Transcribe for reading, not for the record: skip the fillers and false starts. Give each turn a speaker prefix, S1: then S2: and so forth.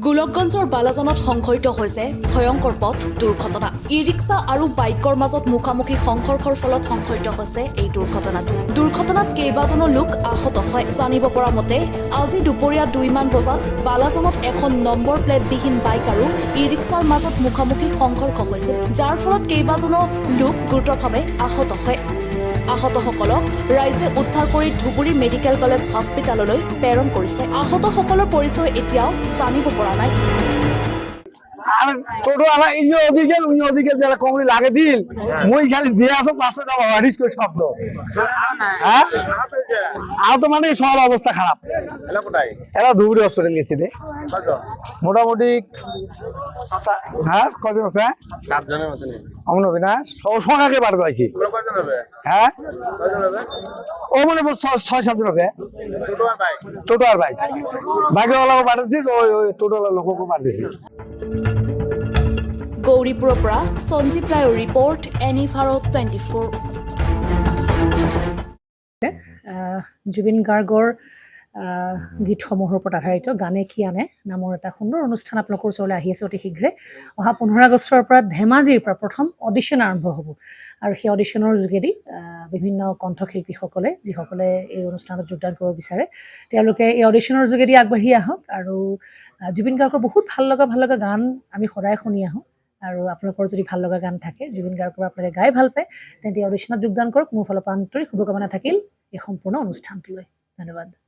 S1: গোলকগঞ্জৰ বালাজানত সংঘটিত হৈছে ভয়ংকৰ পথ দুৰ্ঘটনা। ই ৰিক্সা আৰু বাইকৰ মাজত মুখামুখি সংঘৰ্ষৰ ফলত সংঘটিত হৈছে এই দুৰ্ঘটনাটো। দুৰ্ঘটনাত কেইবাজনো লোক আহত হয়। জানিব পৰা মতে আজি দুপৰীয়া 2 মান বজাত বালাজানত এখন নম্বৰ প্লেটবিহীন বাইক আৰু ই ৰিক্সাৰ মাজত মুখামুখি সংঘৰ্ষ হৈছিল, যাৰ ফলত কেইবাজনো লোক গুৰুতৰভাৱে আহত হয়। আহতসকলক ৰাইজে উদ্ধাৰ কৰি ধুবুৰী মেডিকেল কলেজ হস্পিটেললৈ প্ৰেৰণ কৰিছে। আহতসকলৰ পৰিচয় এতিয়াও জানিব পৰা নাই।
S2: আর টোটো আলা এই ওদিকে যারা কমরি লাগে দিল মই খালি যে আসো পাশে দাও হারিস করে শব্দ হ্যাঁ আহত মানে সব অবস্থা খারাপ। এরা ধুবুরি হসপিটাল গেছি রে মোটামুটি হ্যাঁ কজন আছে 7 জনের মতো অমন হবে না সকাকে বার পাইছি হ্যাঁ ও মনে 6-7 জন হবে টোটো আর বাইক বাইকের ওলাও পাঠাচ্ছি ওই টোটো লোককে মার দিয়েছি।
S1: গৌৰীপুৰৰ পৰা সঞ্জীৱ ৰায়ৰ ৰিপৰ্ট এনিভাৰত 24।
S3: জুবিন গাৰ্গৰ গীতসমূহৰ ওপৰত আধাৰিত গানে কি আনে নামৰ এটা সুন্দৰ অনুষ্ঠান আপোনালোকৰ ওচৰলৈ আহি আছে অতি শীঘ্ৰে। অহা 15 আগষ্টৰ পৰা ধেমাজিৰ পৰা প্ৰথম অডিশ্যন আৰম্ভ হ'ব আৰু সেই অডিশ্যনৰ যোগেদি বিভিন্ন কণ্ঠশিল্পীসকলে যিসকলে এই অনুষ্ঠানত যোগদান কৰিব বিচাৰে তেওঁলোকে এই অডিশ্যনৰ যোগেদি আগবাঢ়ি আহক আৰু জুবিন গাৰ্গৰ বহুত ভাল লগা গান আমি সদায় শুনি আহোঁ। আৰু আপোনালোকৰ যদি ভাল লগা গান থাকে জুবিন গাৰ্গৰ আপোনালোকে গাই ভাল পায় তেন্তে অডিশ্যনত যোগদান কৰক। মোৰ ফালৰ পৰা আন্তৰিক শুভকামনা থাকিল এই সম্পূৰ্ণ অনুষ্ঠানটোলৈ। ধন্যবাদ।